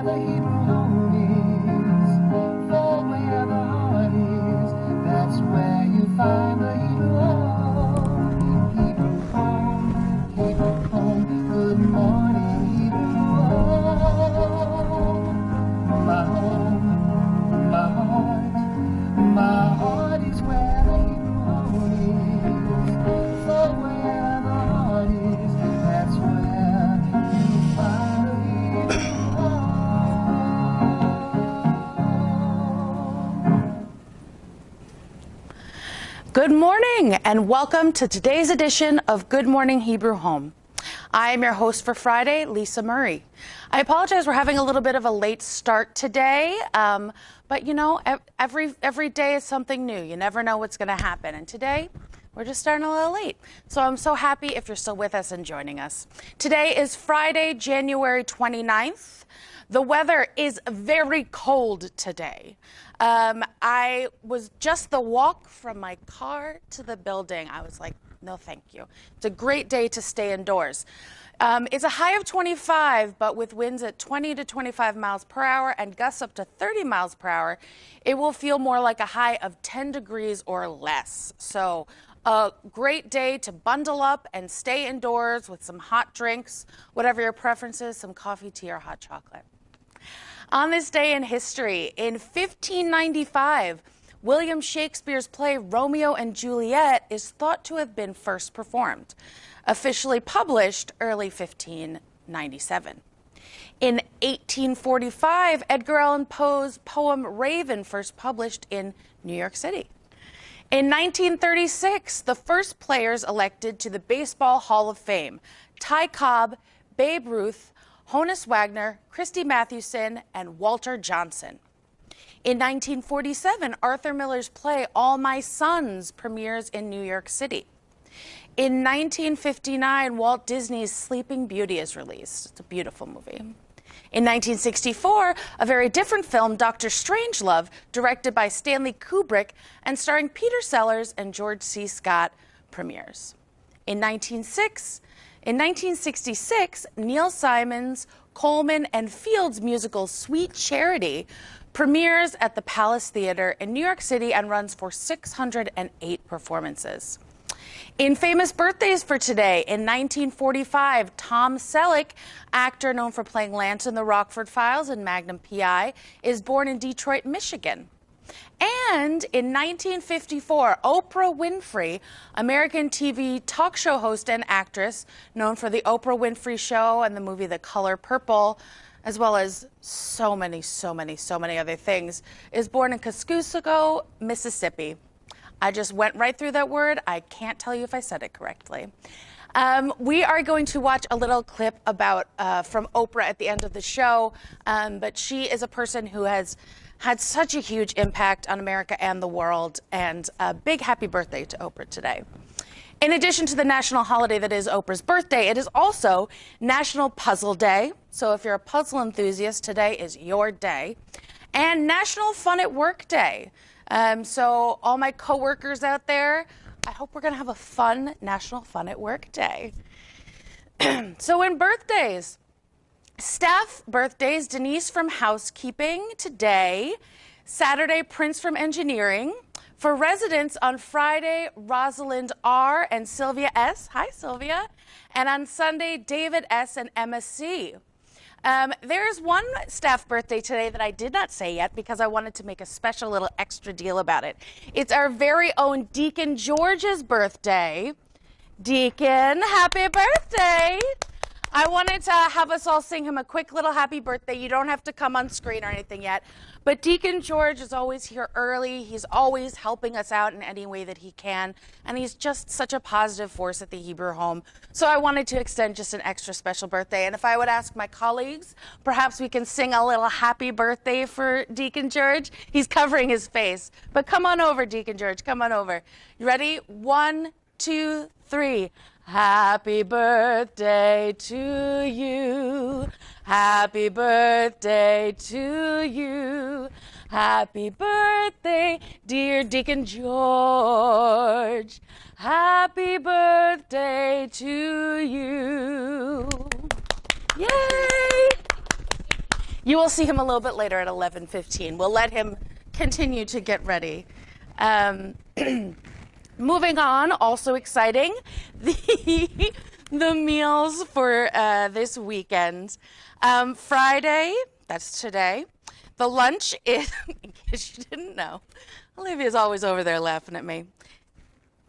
the Hebrew home is, for where the heart is, that's where you find the Hebrew home. Hebrew home, Hebrew home, good morning, Hebrew home. My heart is where the Hebrew home is, for where the heart is, that's where you find the Hebrew home. Good morning and welcome to today's edition of Good Morning Hebrew Home. I am your host for Friday, Liisa Murray. I apologize, we're having a little bit of a late start today, but you know, every day is something new. You never know what's going to happen, and today we're just starting a little late. So I'm so happy if you're still with us and joining us. Today is Friday, January 29th. The weather is very cold today. I was just the walk from my car to the building. I was like, no, thank you. It's a great day to stay indoors. It's a high of 25, but with winds at 20 to 25 miles per hour and gusts up to 30 miles per hour, it will feel more like a high of 10 degrees or less. So a great day to bundle up and stay indoors with some hot drinks, whatever your preference is, some coffee, tea, or hot chocolate. On this day in history, in 1595, William Shakespeare's play Romeo and Juliet is thought to have been first performed, officially published early 1597. In 1845, Edgar Allan Poe's poem Raven first published in New York City. In 1936, the first players elected to the Baseball Hall of Fame, Ty Cobb, Babe Ruth, Honus Wagner, Christy Mathewson, and Walter Johnson. In 1947, Arthur Miller's play All My Sons premieres in New York City. In 1959, Walt Disney's Sleeping Beauty is released. It's a beautiful movie. In 1964, a very different film, Dr. Strangelove, directed by Stanley Kubrick and starring Peter Sellers and George C. Scott, premieres. In 1966, Neil Simon's, Coleman, and Fields' musical Sweet Charity premieres at the Palace Theater in New York City and runs for 608 performances. In famous birthdays for today, in 1945, Tom Selleck, actor known for playing Lance in the Rockford Files and Magnum P.I., is born in Detroit, Michigan. And in 1954, Oprah Winfrey, American TV talk show host and actress known for The Oprah Winfrey Show and the movie The Color Purple, as well as so many other things, is born in Kosciuszko, Mississippi. I just went right through that word. I can't tell you if I said it correctly. We are going to watch a little clip about from Oprah at the end of the show, but she is a person who has had such a huge impact on America and the world, and a big happy birthday to Oprah today. In addition to the national holiday that is Oprah's birthday, it is also National Puzzle Day. So if you're a puzzle enthusiast, today is your day. And National Fun at Work Day. So all my coworkers out there, I hope we're going to have a fun National Fun at Work Day. So in birthdays, staff birthdays, Denise from housekeeping today. Saturday, Prince from engineering. For residents on Friday, Rosalind R. and Sylvia S. Hi, Sylvia. And on Sunday, David S. and Emma C. There's one staff birthday today that I did not say yet because I wanted to make a special little extra deal about it. It's our very own Deacon George's birthday. Deacon, happy birthday. I wanted to have us all sing him a quick little happy birthday. You don't have to come on screen or anything yet. But Deacon George is always here early. He's always helping us out in any way that he can. And he's just such a positive force at the Hebrew home. So I wanted to extend just an extra special birthday. And if I would ask my colleagues, perhaps we can sing a little happy birthday for Deacon George. He's covering his face. But come on over, Deacon George. Come on over. You ready? 1, 2, 3. Happy birthday to you. Happy birthday to you. Happy birthday, dear Deacon George. Happy birthday to you. Yay! You will see him a little bit later at 11:15. We'll let him continue to get ready. Moving on, also exciting, the meals for this weekend. Friday, that's today, the lunch is, in case you didn't know, Olivia's always over there laughing at me.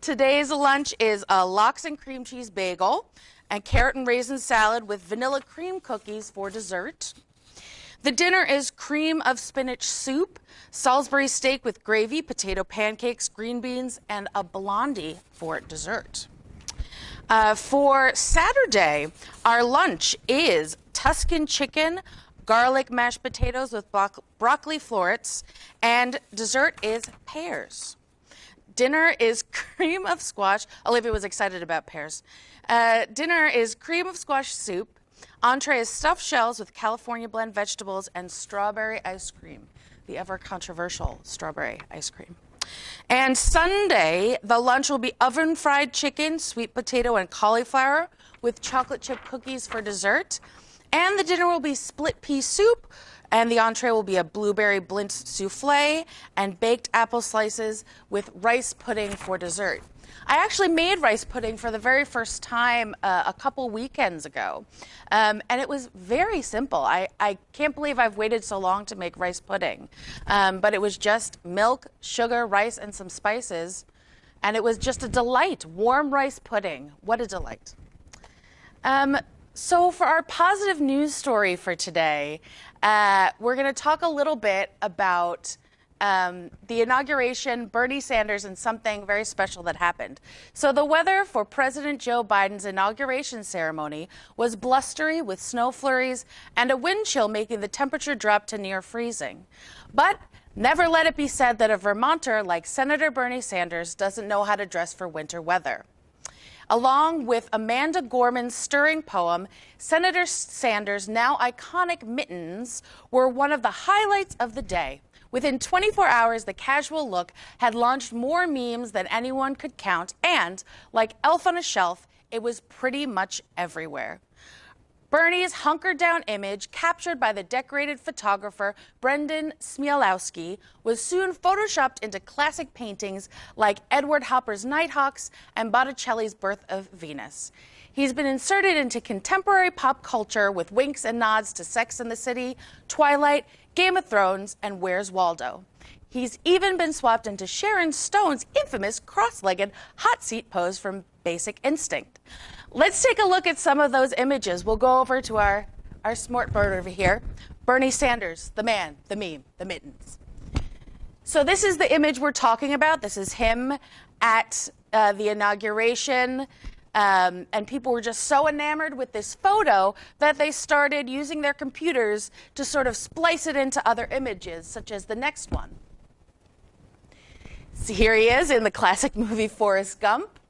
Today's lunch is a lox and cream cheese bagel and carrot and raisin salad with vanilla cream cookies for dessert. The dinner is cream of spinach soup, Salisbury steak with gravy, potato pancakes, green beans, and a blondie for dessert. For Saturday, our lunch is Tuscan chicken, garlic mashed potatoes with broccoli florets, and dessert is pears. Dinner is cream of squash. Olivia was excited about pears. Dinner is cream of squash soup. Entree is stuffed shells with California blend vegetables and strawberry ice cream, the ever controversial strawberry ice cream. And Sunday, the lunch will be oven fried chicken, sweet potato, and cauliflower with chocolate chip cookies for dessert. And the dinner will be split pea soup, and the entree will be a blueberry blint souffle and baked apple slices with rice pudding for dessert. I actually made rice pudding for the very first time a couple weekends ago, and it was very simple. I can't believe I've waited so long to make rice pudding, but it was just milk, sugar, rice, and some spices, and it was just a delight. Warm rice pudding. What a delight. So for our positive news story for today, we're going to talk a little bit about the inauguration, Bernie Sanders, and something very special that happened. So the weather for President Joe Biden's inauguration ceremony was blustery with snow flurries and a wind chill making the temperature drop to near freezing. But never let it be said that a Vermonter like Senator Bernie Sanders doesn't know how to dress for winter weather. Along with Amanda Gorman's stirring poem, Senator Sanders' now iconic mittens were one of the highlights of the day. Within 24 hours, the casual look had launched more memes than anyone could count, and, like Elf on a Shelf, it was pretty much everywhere. Bernie's hunkered-down image, captured by the decorated photographer Brendan Smielowski, was soon photoshopped into classic paintings like Edward Hopper's Nighthawks and Botticelli's Birth of Venus. He's been inserted into contemporary pop culture with winks and nods to Sex and the City, Twilight, Game of Thrones, and Where's Waldo. He's even been swapped into Sharon Stone's infamous cross-legged hot seat pose from Basic Instinct. Let's take a look at some of those images. We'll go over to our smart bird over here. Bernie Sanders, the man, the meme, the mittens. So this is the image we're talking about. This is him at the inauguration. And people were just so enamored with this photo that they started using their computers to sort of splice it into other images, such as the next one. So here he is in the classic movie Forrest Gump.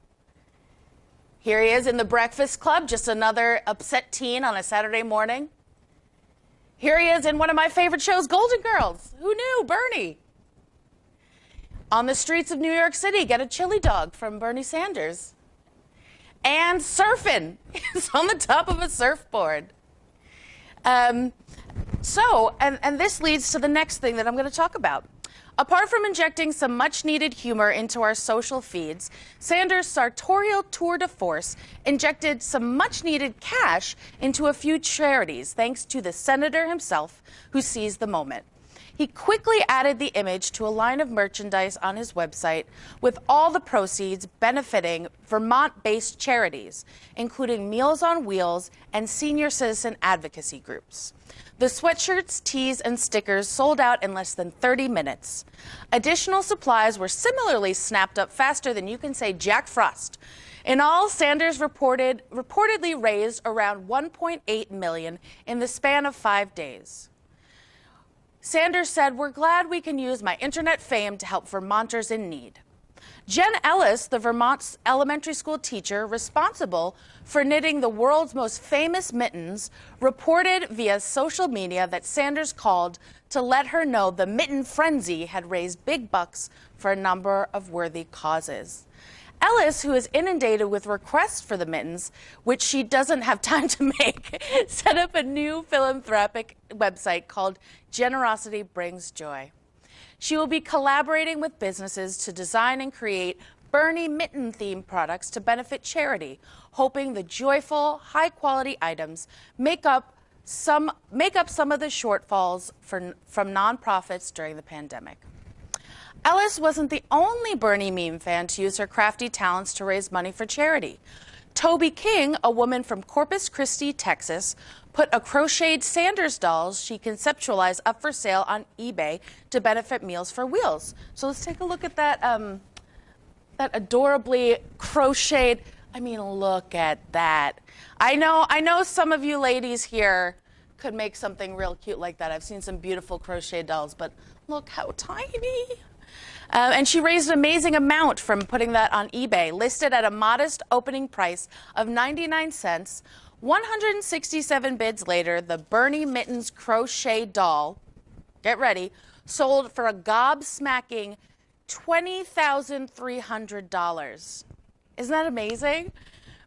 Here he is in The Breakfast Club, just another upset teen on a Saturday morning. Here he is in one of my favorite shows, Golden Girls. Who knew? Bernie. On the streets of New York City, get a chili dog from Bernie Sanders. And surfing. He's on the top of a surfboard. And this leads to the next thing that I'm going to talk about. Apart from injecting some much-needed humor into our social feeds, Sanders' sartorial tour de force injected some much-needed cash into a few charities, thanks to the senator himself, who seized the moment. He quickly added the image to a line of merchandise on his website, with all the proceeds benefiting Vermont-based charities, including Meals on Wheels and senior citizen advocacy groups. The sweatshirts, tees, and stickers sold out in less than 30 minutes. Additional supplies were similarly snapped up faster than you can say Jack Frost. In all, Sanders reportedly raised around $1.8 million in the span of 5 days. Sanders said, "We're glad we can use my internet fame to help Vermonters in need." Jen Ellis, the Vermont elementary school teacher responsible for knitting the world's most famous mittens, reported via social media that Sanders called to let her know the mitten frenzy had raised big bucks for a number of worthy causes. Ellis, who is inundated with requests for the mittens, which she doesn't have time to make, set up a new philanthropic website called Generosity Brings Joy. She will be collaborating with businesses to design and create Bernie mitten-themed products to benefit charity, hoping the joyful, high-quality items make up some of the shortfalls from nonprofits during the pandemic. Ellis wasn't the only Bernie meme fan to use her crafty talents to raise money for charity. Toby King, a woman from Corpus Christi, Texas, put a crocheted Sanders dolls she conceptualized up for sale on eBay to benefit Meals for Wheels. So let's take a look at that, that adorably crocheted. I mean, look at that. I know some of you ladies here could make something real cute like that. I've seen some beautiful crocheted dolls, but look how tiny. And she raised an amazing amount from putting that on eBay, listed at a modest opening price of 99 cents. 167 bids later, the Bernie Mittens crochet doll, get ready, sold for a gobsmacking $20,300. Isn't that amazing?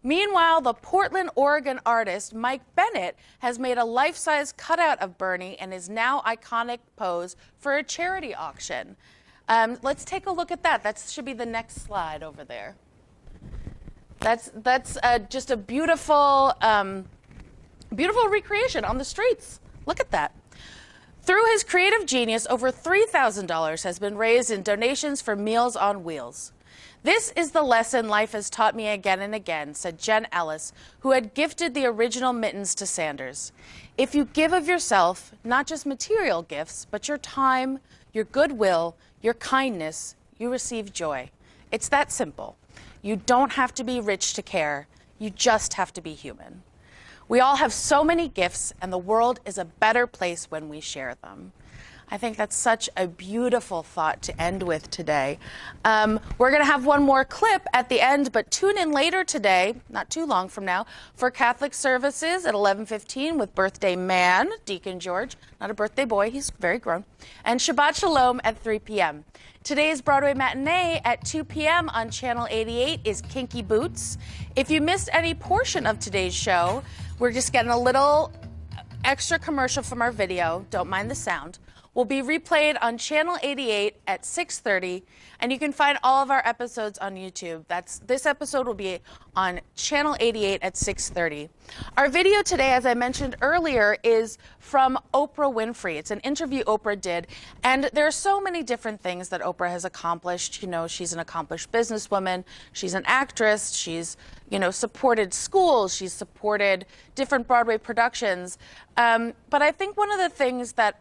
Meanwhile, the Portland, Oregon artist Mike Bennett has made a life-size cutout of Bernie and his now iconic pose for a charity auction. Let's take a look at that. That should be the next slide over there. That's just a beautiful, beautiful recreation on the streets. Look at that. Through his creative genius, over $3,000 has been raised in donations for Meals on Wheels. This is the lesson life has taught me again and again, said Jen Ellis, who had gifted the original mittens to Sanders. If you give of yourself, not just material gifts, but your time, your goodwill, your kindness, you receive joy. It's that simple. You don't have to be rich to care. You just have to be human. We all have so many gifts, and the world is a better place when we share them. I think that's such a beautiful thought to end with today. We're going to have one more clip at the end, but tune in later today, not too long from now, for Catholic services at 11:15 with birthday man, Deacon George, not a birthday boy, he's very grown, and Shabbat Shalom at 3 p.m. Today's Broadway matinee at 2 p.m. on Channel 88 is Kinky Boots. If you missed any portion of today's show, we're just getting a little extra commercial from our video. Don't mind the sound. Will be replayed on Channel 88 at 6:30, and you can find all of our episodes on YouTube. This episode will be on Channel 88 at 6:30. Our video today, as I mentioned earlier, is from Oprah Winfrey. It's an interview Oprah did, and there are so many different things that Oprah has accomplished. You know, she's an accomplished businesswoman, she's an actress, she's, you know, supported schools, she's supported different Broadway productions. But I think one of the things that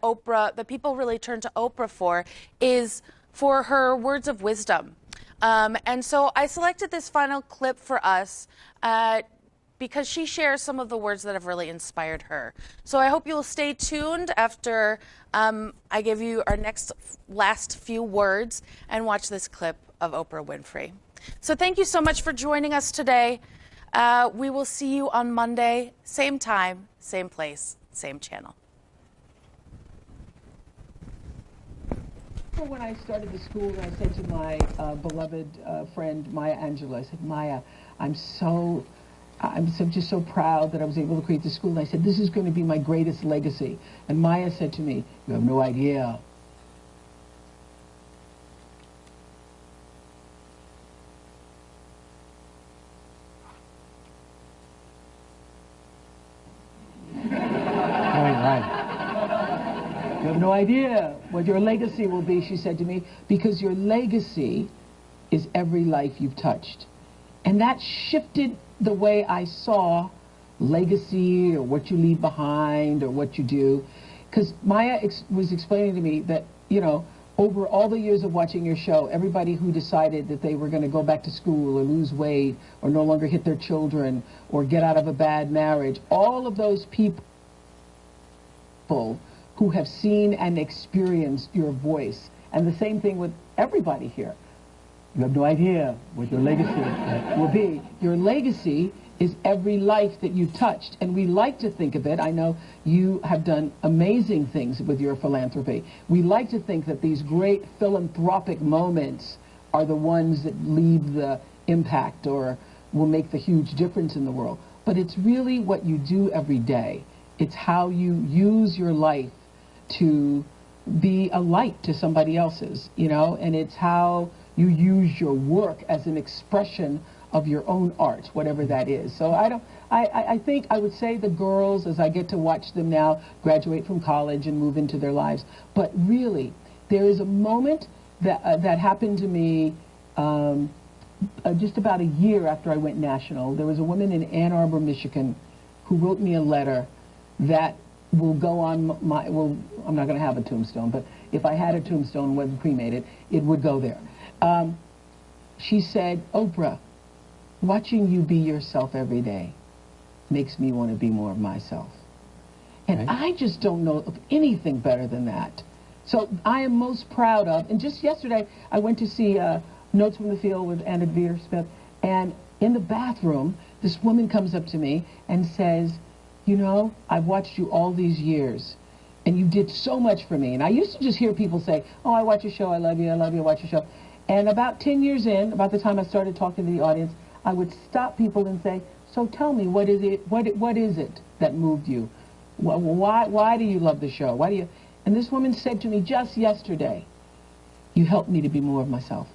people really turn to Oprah for is for her words of wisdom. And so I selected this final clip for us because she shares some of the words that have really inspired her. So I hope you'll stay tuned after I give you our last few words and watch this clip of Oprah Winfrey. So thank you so much for joining us today. We will see you on Monday, same time, same place, same channel. When I started the school, I said to my beloved friend Maya Angelou, I said, Maya, I'm just so proud that I was able to create the school. And I said, this is going to be my greatest legacy. And Maya said to me, you have no idea. You have no idea what your legacy will be, she said to me, because your legacy is every life you've touched. And that shifted the way I saw legacy or what you leave behind or what you do. Because Maya was explaining to me that, you know, over all the years of watching your show, everybody who decided that they were going to go back to school or lose weight or no longer hit their children or get out of a bad marriage, all of those people who have seen and experienced your voice. And the same thing with everybody here. You have no idea what your legacy will be. Your legacy is every life that you touched. And we like to think of it, I know you have done amazing things with your philanthropy. We like to think that these great philanthropic moments are the ones that leave the impact or will make the huge difference in the world. But it's really what you do every day. It's how you use your life to be a light to somebody else's, you know, and it's how you use your work as an expression of your own art, whatever that is. So I think I would say the girls, as I get to watch them now graduate from college and move into their lives, but really, there is a moment that happened to me just about a year after I went national. There was a woman in Ann Arbor, Michigan, who wrote me a letter that will go on my, well, I'm not going to have a tombstone, but if I had a tombstone, wasn't cremated, it would go there. She said, Oprah, watching you be yourself every day makes me want to be more of myself. And Right. I just don't know of anything better than that. So I am most proud of, and just yesterday I went to see Notes from the Field with Anna Veer Smith, and in the bathroom, this woman comes up to me and says, you know, I've watched you all these years, and you did so much for me. And I used to just hear people say, oh, I watch your show, I love you, I watch your show. And about 10 years in, about the time I started talking to the audience, I would stop people and say, so tell me, what is it that moved you? Why do you love the show? Why do you? And this woman said to me just yesterday, you helped me to be more of myself.